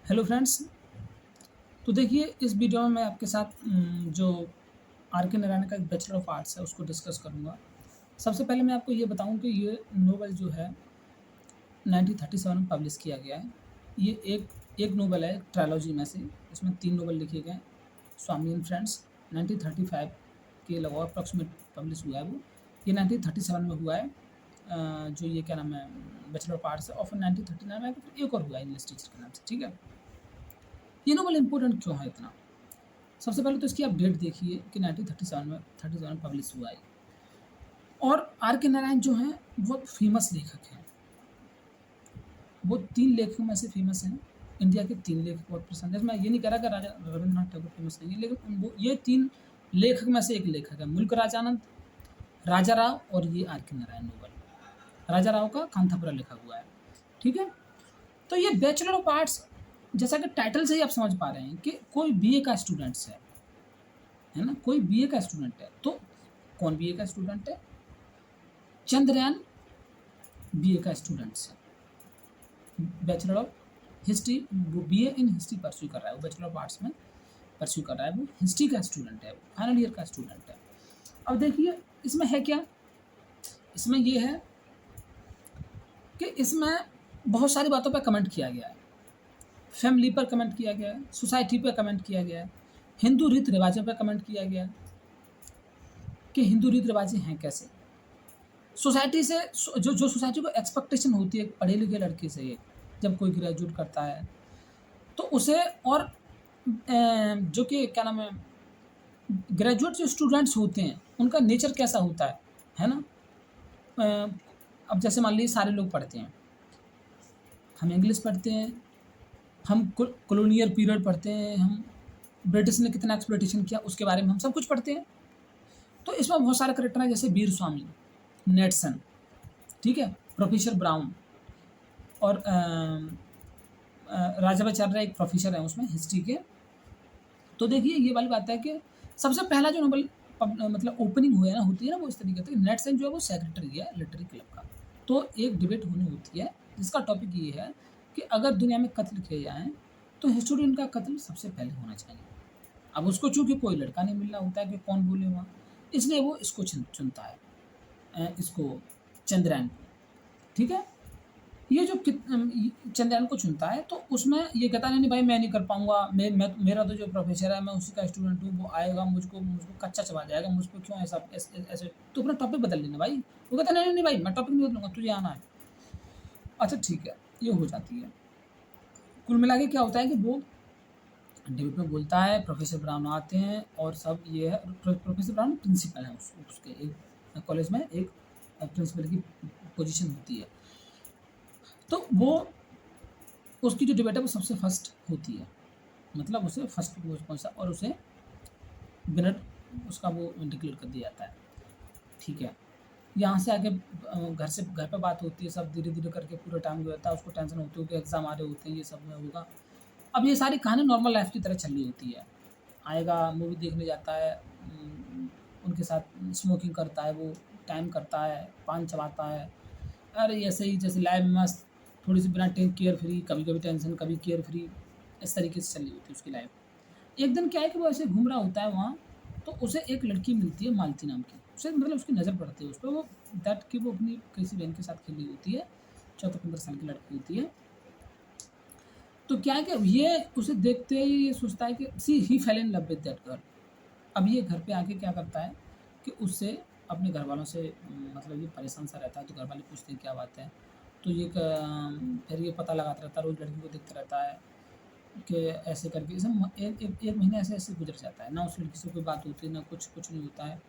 Hello friends. तो देखिए इस वीडियो में मैं आपके साथ जो आर के नारायण का एक बैचलर ऑफ आर्ट्स है उसको डिस्कस करूँगा। सबसे पहले मैं आपको ये बताऊँ कि ये नोवेल जो है 1937 में पब्लिश किया गया है। ये एक एक नोवेल है ट्रायलॉजी में से, इसमें 3 नोवेल लिखे गए हैं। स्वामी एंड फ्रेंड्स 1935 के लगभग अप्रॉक्सिमेट पब्लिश हुआ है वो। ये 1937 में हुआ है। जो ये क्या नाम है बैचलर ऑफ आर्ट्स है, और फिर 1939 में फिर एक और हुआ है इंग्लिश टीचर के नाम से, ठीक है। ये नोवेल इंपॉर्टेंट क्यों है इतना? सबसे पहले तो इसकी आप डेट देखिए कि 1937 में पब्लिश हुआ है। और आर के नारायण जो हैं बहुत फेमस लेखक हैं। वो 3 लेखकों में से फेमस हैं। इंडिया के 3 लेखक बहुत पसंद है। मैं ये नहीं कह रहा कि राजा रवींद्रनाथ टैगोर फेमस नहीं है, लेकिन वो ये 3 लेखक में से एक लेखक है। मुल्क राज आनंद, राजा राव और ये आर के नारायण नोवेल। राजा राव का कांथापुरा लिखा हुआ है, ठीक है। तो ये बैचलर ऑफ आर्ट्स, जैसा कि टाइटल से ही आप समझ पा रहे हैं कि कोई बीए का स्टूडेंट्स है ना, कोई बीए का स्टूडेंट है। तो कौन बीए का स्टूडेंट है? चंद्रयान बीए का स्टूडेंट्स है। बैचलर ऑफ हिस्ट्री, वो बीए इन हिस्ट्री परस्यू कर रहा है, वो बैचलर ऑफ आर्ट्स में परस्यू कर रहा है, वो हिस्ट्री का स्टूडेंट है, फाइनल ईयर का स्टूडेंट है। अब देखिए इसमें है क्या, इसमें ये है कि इसमें बहुत सारी बातों पर कमेंट किया गया है। फैमिली पर कमेंट किया गया है, सोसाइटी पर कमेंट किया गया है, हिंदू रीति रिवाजों पर कमेंट किया गया है कि हिंदू रीति रिवाजें हैं कैसे। सोसाइटी से जो सोसाइटी को एक्सपेक्टेशन होती है पढ़े लिखे लड़के से, ये जब कोई ग्रेजुएट करता है तो उसे, और जो कि क्या नाम है, ग्रेजुएट जो स्टूडेंट्स होते हैं उनका नेचर कैसा होता है ना। अब जैसे मान लीजिए सारे लोग पढ़ते हैं, हम इंग्लिश पढ़ते हैं, हम कॉलोनियल पीरियड पढ़ते हैं, हम ब्रिटिश ने कितना एक्सप्लॉइटेशन किया उसके बारे में हम सब कुछ पढ़ते हैं। तो इसमें बहुत सारे करेक्टर हैं, जैसे वीर स्वामी, नेटसन, ठीक है, प्रोफेसर ब्राउन और राजावाचार्य एक प्रोफेसर है उसमें हिस्ट्री के। तो देखिए ये वाली बात है कि सबसे पहला जो नोबल मतलब ओपनिंग हुआ है ना, होती है ना वो इस तरीके से, नेटसन जो है वो सेक्रेटरी है लिटरेरी क्लब का। तो एक डिबेट होनी होती है जिसका टॉपिक ये है कि अगर दुनिया में कत्ल किए जाएँ तो हिस्टोरियन का कत्ल सबसे पहले होना चाहिए। अब उसको चूँकि कोई लड़का नहीं मिल रहा होता है कि कौन बोले वहाँ, इसलिए वो इसको चुनता है, इसको चंद्रयान को, ठीक है। ये जो चंद्रयान को चुनता है तो उसमें ये कहता है नहीं भाई मैं नहीं कर पाऊँगा, मेरा तो जो प्रोफेसर है मैं उसी का स्टूडेंट हूँ, वो आएगा मुझको कच्चा चबा जाएगा, मुझ पे क्यों ऐसा ऐसे, तो अपना टॉपिक बदल लेना भाई। वो कहता है नहीं नहीं भाई मैं टॉपिक नहीं बदलूँगा, तुझे आना है। अच्छा ठीक है, ये हो जाती है। कुल मिला के क्या होता है कि वो डिबेट में बोलता है, प्रोफेसर ब्राउन आते हैं और सब ये है। प्रोफेसर ब्राउन प्रिंसिपल है उसके एक कॉलेज में, एक प्रिंसिपल की पोजीशन होती है। तो वो उसकी जो डिबेट है वो सबसे फर्स्ट होती है, मतलब उसे फर्स्ट पे पहुँचता और उसे विनर उसका वो डिक्लेयर कर दिया जाता है, ठीक है। यहाँ से आगे घर पे बात होती है, सब धीरे-धीरे करके पूरा टाइम जो रहता है उसको टेंशन होती है कि एग्ज़ाम आ रहे होते हैं, ये सब में होगा। अब ये सारी कहानी नॉर्मल लाइफ़ की तरह चल रही होती है। आएगा, मूवी देखने जाता है, उनके साथ स्मोकिंग करता है, वो टाइम करता है, पान चबाता है। अरे ऐसे ही जैसे लाइफ़ मस्त, थोड़ी-सी बिना केयर फ्री, कभी-कभी टेंशन, कभी केयर फ्री, इस तरीके से चल रही होती है उसकी लाइफ़। एक दिन क्या है कि वो ऐसे घूम रहा होता है वहाँ, तो उसे एक लड़की मिलती है मालती नाम की। उसे मतलब उसकी नज़र पड़ती है उस पे, वो दैट कि वो अपनी किसी बहन के साथ खेल रही होती है, 14-15 साल की लड़की होती है। तो क्या है कि ये उसे देखते ही ये सोचता है कि he fell in love with that girl. अब ये घर पे आके क्या करता है कि उससे अपने घरवालों से मतलब ये परेशान सा रहता है, तो घरवाले पूछते हैं क्या बात है? तो ये फिर ये पता लगाता रहता है, रोज़ लड़की को देखता रहता है कि ऐसे करके इसे एक महीना ऐसे-ऐसे गुज़र जाता है। ना उस लड़की से कोई बात होती है, ना कुछ नहीं होता है।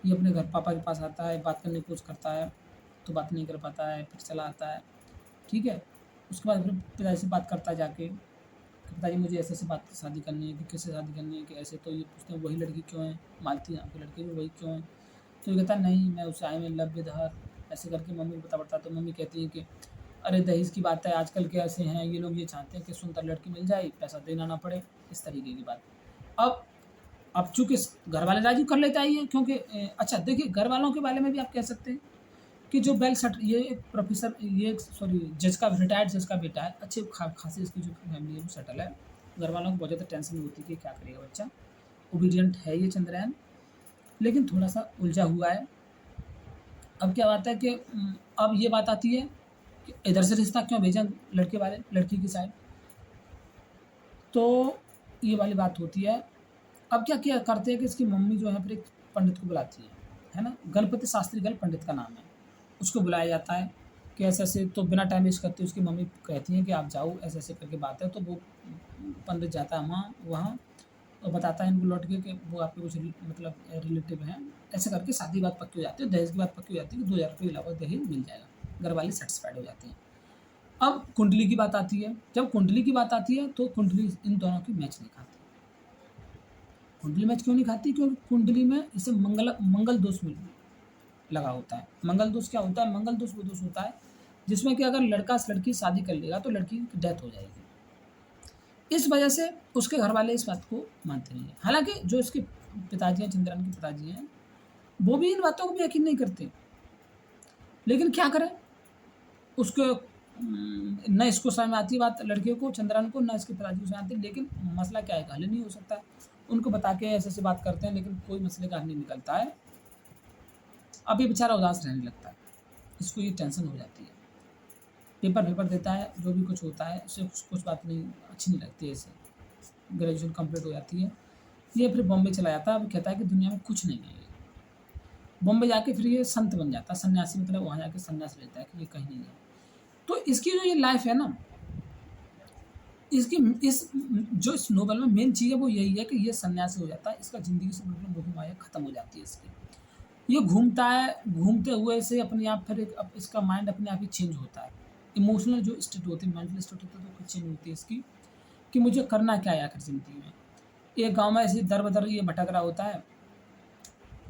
ये अपने घर पापा के पास आता है, बात करने की कोशिश करता है, तो बात नहीं कर पाता है, फिर चला आता है, ठीक है। उसके बाद फिर पिताजी से बात करता है जाके कि पिताजी मुझे ऐसे-ऐसे बात शादी करनी है, कि किससे शादी करनी है, कि ऐसे। तो ये पूछते हैं वही लड़की क्यों है? मालती नाम की लड़की है वही क्यों है? तो ये कहता है नहीं मैं उससे I am in love with her, ऐसे करके मम्मी को बता पड़ता है। तो मम्मी कहती है कि अरे दहेज की बात है, आजकल के ऐसे हैं ये लोग, ये चाहते हैं कि सुंदर लड़की मिल जाए, पैसा देना ना पड़े, इस तरीके की बात। अब चूँकि घर वाले राज़ी कर लेते हैं ये, क्योंकि अच्छा देखिए घर वालों के बारे में भी आप कह सकते हैं कि जो वेल सेट, ये एक प्रोफेसर, ये सॉरी जज का, रिटायर्ड जज का बेटा है, अच्छे खासी इसकी जो फैमिली है वो सेटल है। घर वालों को बहुत ज़्यादा टेंशन होती है कि क्या करेगा बच्चा। ओबीडियंट है ये चंद्रयान, लेकिन थोड़ा सा उलझा हुआ है। अब क्या बात है कि अब ये बात आती है कि इधर से रिश्ता क्यों भेजा लड़के वाले, लड़की की साइड, तो ये वाली बात होती है। अब क्या क्या करते हैं कि इसकी मम्मी जो है फिर एक पंडित को बुलाती है ना, गणपति शास्त्री गल पंडित का नाम है। उसको बुलाया जाता है कि ऐसे-ऐसे, तो बिना टाइम वेस्ट करते उसकी मम्मी कहती हैं कि आप जाओ, ऐसे-ऐसे करके बात है। तो वो पंडित जाता है वहाँ और बताता है इनको लौट के कि वो आपके कुछ मतलब रिलेटिव हैं। ऐसे करके शादी की बात पक्की हो जाती है, दहेज की बात पक्की हो जाती है कि 2000 रुपये के अलावा दहेज मिल जाएगा। घर वाले सैटिस्फाइड हो जाते हैं। अब कुंडली की बात आती है। जब कुंडली की बात आती है तो कुंडली इन दोनों की मैच नहीं खाती। कुंडली मैच क्यों नहीं खाती? क्योंकि कुंडली में इसे मंगल दोष मिल लगा होता है। मंगल दोष क्या होता है? मंगल दोष वो दोष होता है जिसमें कि अगर लड़का से लड़की शादी कर लेगा तो लड़की की डेथ हो जाएगी। इस वजह से उसके घर वाले इस बात को मानते नहीं हैं। हालाँकि जो इसके पिताजी हैं, चंद्रयान के पिताजी हैं, वो भी इन बातों को भी यकीन नहीं करते। लेकिन क्या करें? उसको ना इसको समझ में आती बात लड़के को, चंद्रयान को, ना इसके पिताजी को समझ आती, लेकिन मसला क्या है? हल नहीं हो सकता। उनको बता के ऐसे-ऐसे बात करते हैं, लेकिन कोई मसले का हल नहीं निकलता है। अब ये बेचारा उदास रहने लगता है। इसको ये टेंशन हो जाती है। पेपर देता है, जो भी कुछ होता है, उसे कुछ बात नहीं अच्छी नहीं लगती है इसे। ग्रेजुएशन कंप्लीट हो जाती है। ये फिर बॉम्बे चला जाता है। अब कहता है कि दुनिया में कुछ नहीं है ये। बॉम्बे जाके फिर ये संत बन जाता है, सन्यासी, मतलब वहाँ जाके सन्यास लेता है कि ये कहीं नहीं है। तो इसकी जो ये लाइफ़ है ना, इसकी इस जो इस नोवेल में मेन चीज़ है वो यही है कि ये सन्यासी हो जाता है। इसका ज़िंदगी से बिल्कुल मोह-माया खत्म हो जाती है इसकी। ये घूमता है, घूमते हुए से अपने आप फिर इसका माइंड अपने आप ही चेंज होता है। इमोशनल जो स्टेट होती है, मेंटल स्टेट होती है, तो कुछ चेंज होती है इसकी कि मुझे करना क्या है आखिर ज़िंदगी में। एक गाँव में ऐसे ही दर-बदर ये भटक रहा होता है,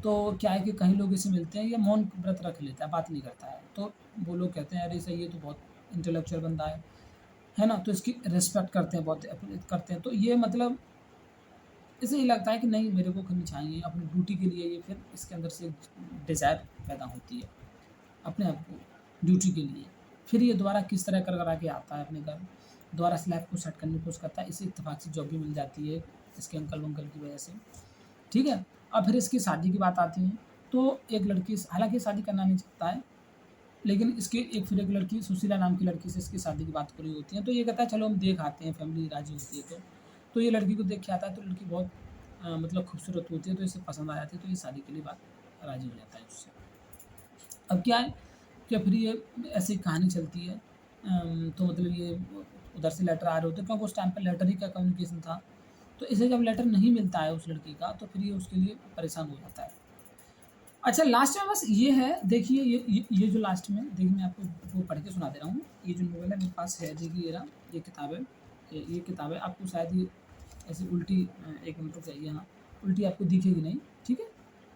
तो क्या है कि कहीं लोग इसे मिलते हैं, ये मौन व्रत रख लेता है, बात नहीं करता है। तो वो लोग कहते हैं, "अरे! सही, ये तो बहुत इंटेलेक्चुअल बंदा है ना?" तो इसकी रिस्पेक्ट करते हैं, बहुत करते हैं। तो ये मतलब इसे ये लगता है कि नहीं, मेरे को करनी चाहिए अपनी ड्यूटी के लिए। ये फिर इसके अंदर से डिज़ायर पैदा होती है अपने आप को ड्यूटी के लिए। फिर ये दोबारा किस तरह कर के आता है अपने घर, दोबारा से लाइफ़ को सेट करने की कोशिश करता है। इसे इत्तेफ़ाक से जॉब भी मिल जाती है इसके अंकल-वंकल की वजह से, ठीक है? अब फिर इसकी शादी की बात आती है, तो एक लड़की, हालाँकि शादी करना नहीं चाहता है, लेकिन इसकी फिर एक लड़की, सुशीला नाम की लड़की से इसकी शादी की बात हो रही होती है। तो ये कहता है चलो हम देख आते हैं, फैमिली राज़ी होती है तो। तो ये लड़की को देख के आता है, तो लड़की बहुत मतलब खूबसूरत होती है, तो इसे पसंद आ जाती है, तो ये शादी के लिए बात राज़ी हो जाता है उससे। अब क्या है कि फिर ये ऐसे ही कहानी चलती है। तो मतलब ये उधर से लेटर आ रहे होते हैं, क्योंकि उस टाइम पे लेटर ही का कम्युनिकेशन था। तो इसे जब लेटर नहीं मिलता है उस लड़की का, तो फिर ये उसके लिए परेशान हो जाता है। अच्छा, लास्ट में बस ये है, देखिए ये जो लास्ट में, देखिए मैं आपको वो पढ़ के सुना दे रहा हूँ। ये जो नोवेल है मेरे पास है, देखिए ये रहा, ये किताब है। ये किताब है, आपको शायद ये ऐसे उल्टी, 1 मिनट रुक जाइए, हाँ, उल्टी आपको दिखेगी नहीं, ठीक है?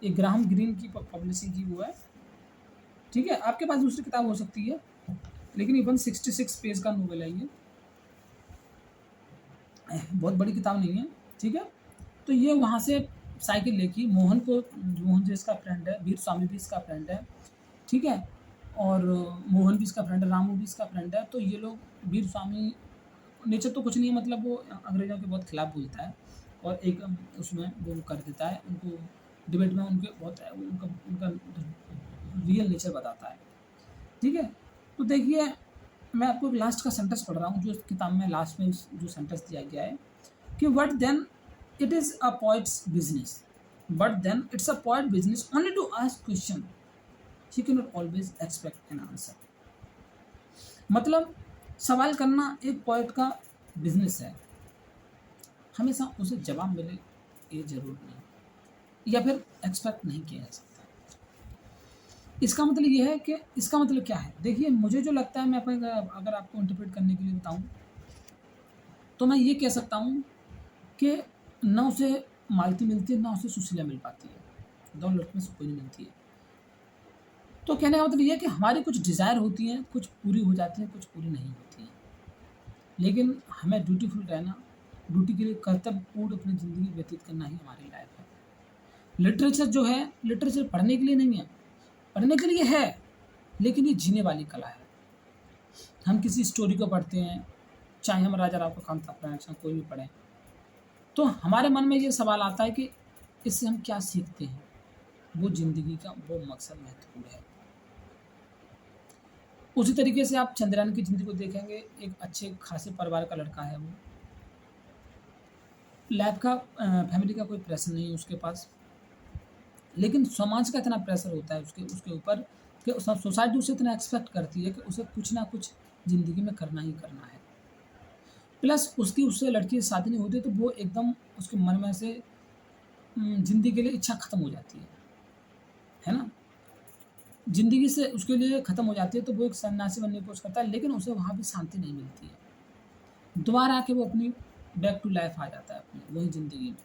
ये ग्राहम ग्रीन की पब्लिशिंग की वो है, ठीक है? आपके पास दूसरी किताब हो सकती है, लेकिन ये 166 पेज का नोवेल है ये। बहुत बड़ी किताब नहीं है, ठीक है? तो ये वहाँ से साइकिल लेके मोहन जो इसका फ्रेंड है, वीर स्वामी भी इसका फ्रेंड है, ठीक है? और मोहन भी इसका फ्रेंड है, रामू भी इसका फ्रेंड है। तो ये लोग, वीर स्वामी नेचर तो कुछ नहीं है, मतलब वो अंग्रेज़ों के बहुत खिलाफ बोलता है, और एक उसमें वो कर देता है उनको, डिबेट में उनके बहुत उनका उनका रियल नेचर बताता है, ठीक है? तो देखिए, मैं आपको एक लास्ट का सेंटेंस पढ़ रहा हूँ, जो इस किताब में लास्ट में जो सेंटेंस दिया गया है कि but then it is a poet's business, but then it's a poet business only to ask question, he can not always expect an answer. मतलब सवाल करना एक पोएट का बिज़नेस है, हमेशा उसे जवाब मिले ये ज़रूरी नहीं, या फिर एक्सपेक्ट नहीं किया जा सकता। इसका मतलब ये है कि इसका मतलब क्या है? देखिए, मुझे जो लगता है, मैं अपने अगर आपको इंटरप्रेट करने के लिए बताऊँ, तो मैं ये कह सकता हूँ कि ना उसे मालती मिलती है, ना उसे सुशीला मिल पाती है। दोनों लड़कियों में से कोई नहीं मिलती है। तो कहने का मतलब ये है कि हमारी कुछ डिज़ायर होती हैं, कुछ पूरी हो जाती हैं, कुछ पूरी नहीं होती हैं। लेकिन हमें ड्यूटीफुल रहना, ड्यूटी के लिए कर्तव्यपूर्ण अपनी ज़िंदगी व्यतीत करना ही हमारी लाइफ़ है। लिटरेचर जो है, लिटरेचर पढ़ने के लिए नहीं है, पढ़ने के लिए है, लेकिन ये जीने वाली कला है। हम किसी स्टोरी को पढ़ते हैं, चाहे हम राजा राव का कांता पढ़ें, चाहे कोई भी पढ़ें, तो हमारे मन में ये सवाल आता है कि इससे हम क्या सीखते हैं? वो ज़िंदगी का वो मकसद महत्वपूर्ण है। उसी तरीके से आप चंद्रयान की ज़िंदगी को देखेंगे, एक अच्छे खासे परिवार का लड़का है वो। लाइफ़ का फैमिली का कोई प्रेशर नहीं है उसके पास, लेकिन समाज का इतना प्रेशर होता है उसके उसके ऊपर कि सोसाइटी उससे इतना एक्सपेक्ट करती है कि उसे कुछ ना कुछ ज़िंदगी में करना ही करना है। प्लस उसकी उससे लड़की से शादी नहीं होती तो वो एकदम उसके मन में से ज़िंदगी के लिए इच्छा खत्म हो जाती है ना? ज़िंदगी से उसके लिए खत्म हो जाती है तो वो एक सन्यासी बनने की कोशिश करता है, लेकिन उसे वहाँ भी शांति नहीं मिलती है। दोबारा आके वो अपनी बैक टू लाइफ़ आ जाता है अपनी वही ज़िंदगी में।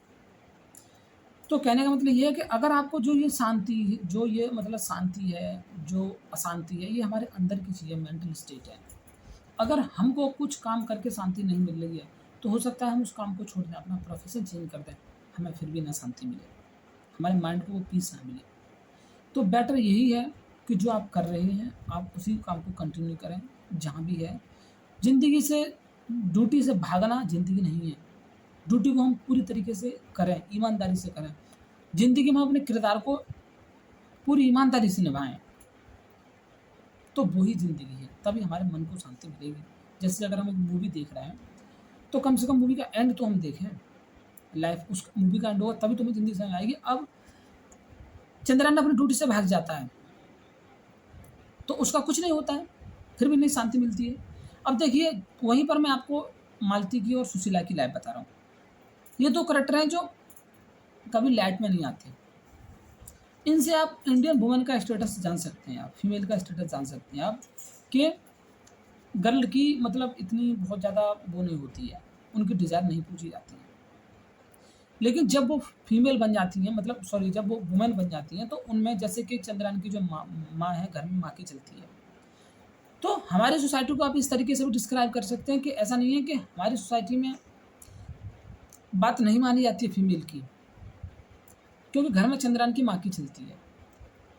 तो कहने का मतलब ये है कि अगर आपको जो ये शांति जो ये मतलब शांति है, जो अशांति है, ये हमारे अंदर की चीज़ है, मेंटल स्टेट है। अगर हमको कुछ काम करके शांति नहीं मिल रही है, तो हो सकता है हम उस काम को छोड़ दें, अपना प्रोफ़ेशन चेंज कर दें, हमें फिर भी ना शांति मिले, हमारे माइंड को वो पीस ना मिले। तो बेटर यही है कि जो आप कर रहे हैं, आप उसी काम को कंटिन्यू करें, जहाँ भी है। ज़िंदगी से ड्यूटी से भागना ज़िंदगी नहीं है। ड्यूटी को हम पूरी तरीके से करें, ईमानदारी से करें। ज़िंदगी में हम अपने किरदार को पूरी ईमानदारी से निभाएँ, तो वो ही ज़िंदगी है, तभी हमारे मन को शांति मिलेगी। जैसे अगर हम एक मूवी देख रहे हैं, तो कम से कम मूवी का एंड तो हम देखें। लाइफ़ उस मूवी का एंड होगा तभी तो हमें ज़िंदगी समझ में आएगी। अब चंद्रयान अपनी ड्यूटी से भाग जाता है, तो उसका कुछ नहीं होता है, फिर भी नहीं शांति मिलती है। अब देखिए, वहीं पर मैं आपको मालती की और सुशीला की लाइफ़ बता रहा हूँ। ये 2 करैक्टर हैं जो कभी लाइट में नहीं आते। इनसे आप इंडियन वुमन का स्टेटस जान सकते हैं आप, फीमेल का स्टेटस जान सकते हैं आप कि गर्ल की मतलब इतनी बहुत ज़्यादा वो नहीं होती है, उनकी डिज़ायर नहीं पूछी जाती है। लेकिन जब वो फीमेल बन जाती हैं मतलब सॉरी जब वो वुमेन बन जाती हैं, तो उनमें जैसे कि चंद्रयान की जो माँ है, घर में माँ की चलती है। तो हमारी सोसाइटी को आप इस तरीके से भी डिस्क्राइब कर सकते हैं कि ऐसा नहीं है कि हमारी सोसाइटी में बात नहीं मानी जाती है फीमेल की, क्योंकि घर में चंद्रयान की माँ की चलती है।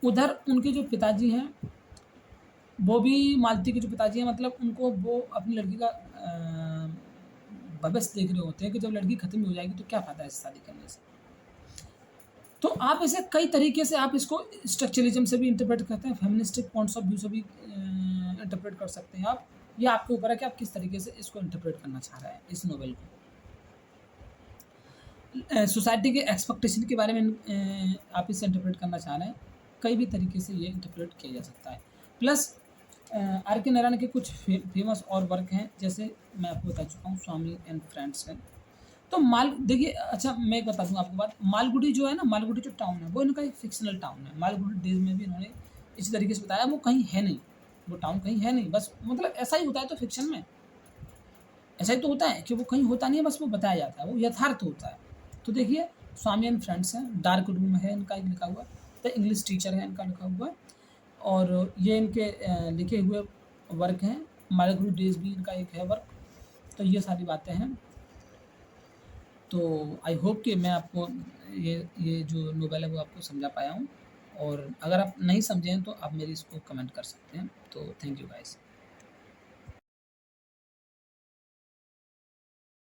उधर उनके जो पिताजी हैं, वो भी मालती के जो पिताजी हैं मतलब उनको वो अपनी लड़की का भविष्य देख रहे होते हैं कि जब लड़की खत्म हो जाएगी तो क्या फ़ायदा है इस शादी करने से। तो आप इसे कई तरीके से आप इसको स्ट्रक्चरलिज्म से भी इंटरप्रेट करते हैं, फेमिनिस्टिक पॉइंट्स ऑफ व्यू से भी इंटरप्रेट कर सकते हैं आप। ये आपके ऊपर है कि आप किस तरीके से इसको इंटरप्रेट करना चाह रहे हैं इस नॉवेल को। सोसाइटी के एक्सपेक्टेशन के बारे में आप इसे इंटरप्रेट करना चाह रहे हैं, कई भी तरीके से ये इंटरप्रेट किया जा सकता है। प्लस आर के नारायण के कुछ फेमस और वर्क हैं, जैसे मैं आपको बता चुका हूँ स्वामी एंड फ्रेंड्स हैं। तो माल देखिए अच्छा मैं एक बता दूँ आपको बात, मालगुडी जो है ना, मालगुडी जो टाउन है वो इनका एक फ़िक्शनल टाउन है। मालगुडी डेज़ में भी इन्होंने इसी तरीके से बताया, वो कहीं है नहीं, वो टाउन कहीं है नहीं, बस मतलब ऐसा ही होता है तो फ़िक्शन में, ऐसा ही तो होता है कि वो कहीं होता नहीं है, बस वो बताया जाता है, वो यथार्थ होता है। तो देखिए स्वामी एंड फ्रेंड्स हैं, डार्क रूम है इनका एक लिखा हुआ, द इंग्लिश टीचर है इनका लिखा हुआ, और ये इनके लिखे हुए वर्क हैं। मालगुडी डेज़ भी इनका एक है वर्क। तो ये सारी बातें हैं। तो आई होप कि मैं आपको ये जो नोवेल है वो आपको समझा पाया हूँ, और अगर आप नहीं समझे हैं तो आप मेरी इसको कमेंट कर सकते हैं। तो थैंक यू गाइस।